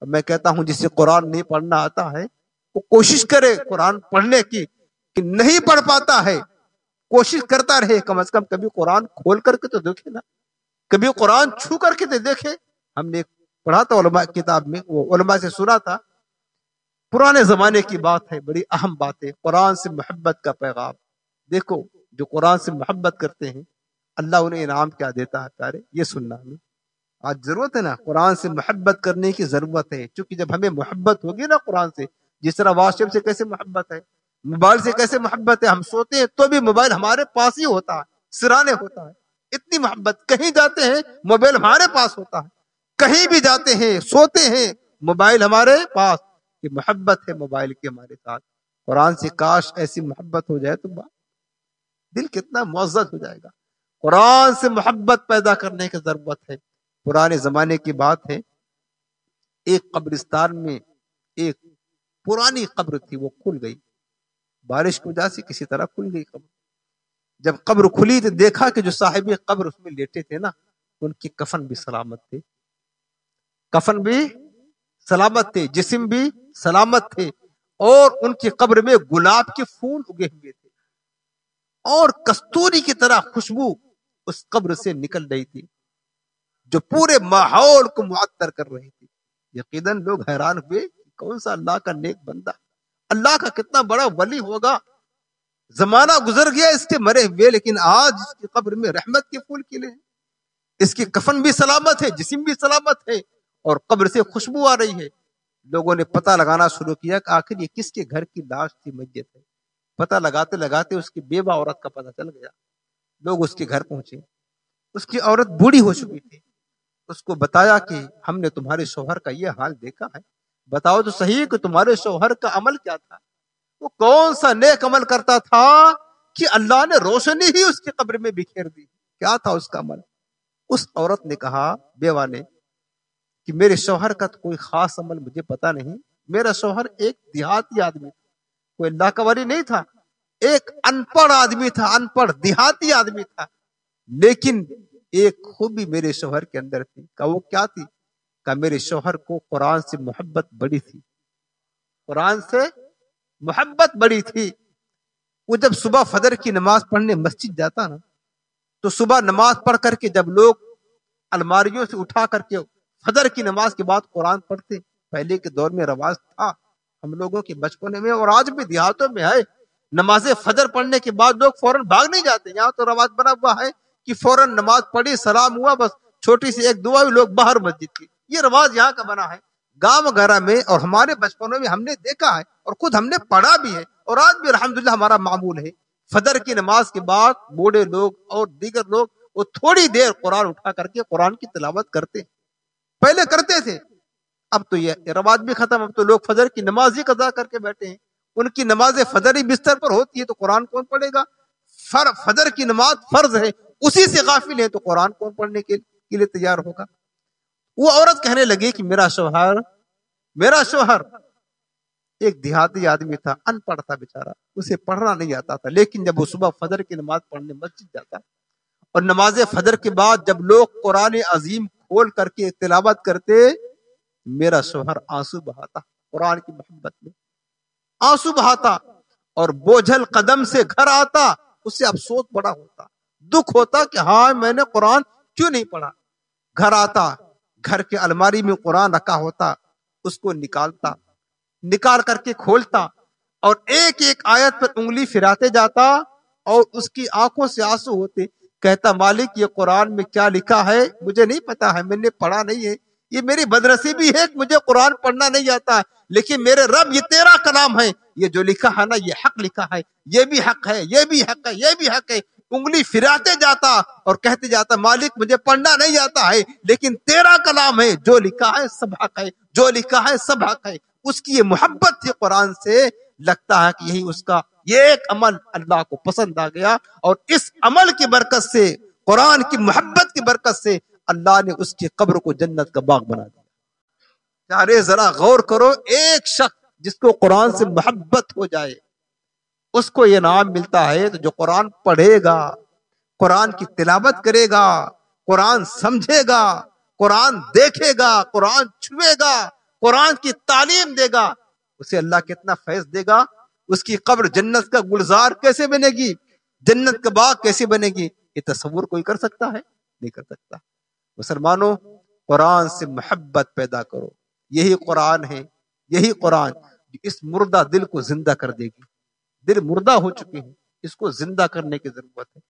میں کہتا ہوں جسے قرآن نہیں پڑھنا آتا ہے وہ کوشش کرے قرآن پڑھنے کی، کہ نہیں پڑھ پاتا ہے کوشش کرتا رہے، کم از کم کبھی قرآن کھول کر کے تو دیکھے نا، کبھی قرآن چھو کر کے تو دیکھے۔ ہم نے پڑھا تھا علماء کتاب میں، وہ علماء سے سنا تھا، پرانے زمانے کی بات ہے، بڑی اہم بات ہے، قرآن سے محبت کا پیغام۔ دیکھو جو قرآن سے محبت کرتے ہیں اللہ انہیں انعام کیا دیتا ہے پیارے، یہ سننا ہمیں آج ضرورت ہے نا، قرآن سے محبت کرنے کی ضرورت ہے، کیونکہ جب ہمیں محبت ہوگی نا قرآن سے، جس طرح واٹس ایپ سے کیسے محبت ہے، موبائل سے کیسے محبت ہے، ہم سوتے ہیں تو بھی موبائل ہمارے پاس ہی ہوتا ہے، سرانے ہوتا ہے، اتنی محبت، کہیں جاتے ہیں موبائل ہمارے پاس ہوتا ہے، کہیں بھی جاتے ہیں سوتے ہیں موبائل ہمارے پاس، یہ محبت ہے موبائل کی ہمارے ساتھ۔ قرآن سے کاش ایسی محبت ہو جائے تو دل کتنا معزز ہو جائے گا۔ قرآن سے محبت پیدا کرنے کی ضرورت ہے۔ پرانے زمانے کی بات ہے، ایک قبرستان میں ایک پرانی قبر تھی، وہ کھل گئی، بارش کی وجہ سے کسی طرح کھل گئی قبر۔ جب قبر کھلی تو دیکھا کہ جو صاحب قبر اس میں لیٹے تھے نا، ان کی کفن بھی سلامت تھے، کفن بھی سلامت تھے، جسم بھی سلامت تھے، اور ان کی قبر میں گلاب کے پھول اگے ہوئے تھے، اور کستوری کی طرح خوشبو اس قبر سے نکل رہی تھی، جو پورے ماحول کو معطر کر رہی تھی۔ یقیناً لوگ حیران ہوئے، کون سا اللہ کا نیک بندہ، اللہ کا کتنا بڑا ولی ہوگا، زمانہ گزر گیا اس کے مرے ہوئے، لیکن آج اس کی قبر میں رحمت کے پھول کھلے ہیں، اس کی کفن بھی سلامت ہے، جسم بھی سلامت ہے، اور قبر سے خوشبو آ رہی ہے۔ لوگوں نے پتہ لگانا شروع کیا کہ آخر یہ کس کے گھر کی لاش تھی، میت ہے۔ پتہ لگاتے لگاتے اس کی بیوہ عورت کا پتہ چل گیا، لوگ اس کے گھر پہنچے، اس کی عورت بوڑھی ہو چکی تھی، اس کو بتایا کہ ہم نے تمہارے شوہر کا یہ حال دیکھا ہے، بتاؤ تو صحیح کہ تمہارے شوہر کا عمل کیا تھا، وہ کون سا نیک عمل کرتا تھا کہ اللہ نے روشنی ہی اس کی قبر میں بکھیر دی، کیا تھا اس کا عمل؟ اس عورت نے کہا، بیوہ نے، کہ میرے شوہر کا تو کوئی خاص عمل مجھے پتا نہیں، میرا شوہر ایک دیہاتی آدمی تھا، کوئی اللہ کا ولی نہیں تھا، ایک ان پڑھ آدمی تھا، ان پڑھ دیہاتی آدمی تھا، لیکن ایک خوبی میرے شوہر کے اندر تھی۔ کہ وہ کیا تھی؟ کہ میرے شوہر کو قرآن سے محبت بڑی تھی، قرآن سے محبت بڑی تھی۔ وہ جب صبح فجر کی نماز پڑھنے مسجد جاتا نا، تو صبح نماز پڑھ کر کے جب لوگ الماریوں سے اٹھا کر کے فجر کی نماز کے بعد قرآن پڑھتے، پہلے کے دور میں رواج تھا، ہم لوگوں کے بچپنے میں اور آج بھی دیہاتوں میں ہے، نماز فجر پڑھنے کے بعد لوگ فوراً بھاگ نہیں جاتے، یہاں تو رواج بنا ہوا ہے کہ فوراً نماز پڑھی، سلام ہوا، بس چھوٹی سی ایک دعا بھی، لوگ باہر مسجد کی، یہ رواج یہاں کا بنا ہے۔ گاؤں وغیرہ میں اور ہمارے بچپنوں میں ہم نے دیکھا ہے اور خود ہم نے پڑھا بھی ہے، اور آج بھی الحمدللہ ہمارا معمول ہے، فجر کی نماز کے بعد بوڑھے لوگ اور دیگر لوگ وہ تھوڑی دیر قرآن اٹھا کر کے قرآن کی تلاوت کرتے، پہلے کرتے تھے، اب تو یہ رواج بھی ختم، اب تو لوگ فجر کی نماز ہی قضا کر کے بیٹھے ہیں، ان کی نماز فجر ہی بستر پر ہوتی ہے تو قرآن کون پڑھے گا؟ فجر کی نماز فرض ہے، اسی سے غافل ہے تو قرآن کون پڑھنے کے لیے تیار ہوگا؟ وہ عورت کہنے لگی کہ میرا شوہر ایک دیہاتی آدمی تھا، ان پڑھ تھا بیچارہ، اسے پڑھنا نہیں آتا تھا، لیکن جب وہ صبح فجر کی نماز پڑھنے مسجد جاتا اور نماز فجر کے بعد جب لوگ قرآن عظیم کھول کر کے تلاوت کرتے، میرا شوہر آنسو بہاتا، قرآن کی محبت میں آنسو بہاتا، اور بوجھل قدم سے گھر آتا، اس سے افسوس بڑا ہوتا، دکھ ہوتا کہ ہاں میں نے قرآن کیوں نہیں پڑھا۔ گھر آتا، گھر کے الماری میں قرآن رکھا ہوتا، اس کو نکال کر کے کھولتا، اور ایک ایک آیت پر انگلی پھراتے جاتا، اور اس کی آنکھوں سے آنسو ہوتے، کہتا مالک یہ قرآن میں کیا لکھا ہے مجھے نہیں پتا ہے، میں نے پڑھا نہیں ہے، یہ میری بدنصیبی ہے کہ مجھے قرآن پڑھنا نہیں آتا، لیکن میرے رب یہ تیرا کلام ہے، یہ جو لکھا ہے نا یہ حق لکھا ہے، یہ بھی حق ہے، یہ بھی حق ہے، یہ بھی حق ہے، انگلی پھراتے جاتا اور کہتے جاتا مالک مجھے پڑھنا نہیں آتا ہے، لیکن تیرا کلام ہے، جو لکھا ہے سب حق ہے، جو لکھا ہے سب حق ہے۔ اس کی یہ محبت تھی قرآن سے، لگتا ہے کہ یہی اس کا یہ ایک عمل اللہ کو پسند آ گیا، اور اس عمل کی برکت سے، قرآن کی محبت کی برکت سے اللہ نے اس کی قبر کو جنت کا باغ بنا دیا۔ یارے ذرا غور کرو، ایک شخص جس کو قرآن سے محبت ہو جائے اس کو یہ نام ملتا ہے، تو جو قرآن پڑھے گا، قرآن کی تلاوت کرے گا، قرآن سمجھے گا، قرآن دیکھے گا، قرآن چھوئے گا، قرآن کی تعلیم دے گا، اسے اللہ کتنا فیض دے گا، اس کی قبر جنت کا گلزار کیسے بنے گی، جنت کا باغ کیسے بنے گی، یہ تصور کوئی کر سکتا ہے؟ نہیں کر سکتا۔ مسلمانوں، قرآن سے محبت پیدا کرو، یہی قرآن ہے، یہی قرآن جو اس مردہ دل کو زندہ کر دے گی۔ دل مردہ ہو چکے ہیں، اس کو زندہ کرنے کی ضرورت ہے۔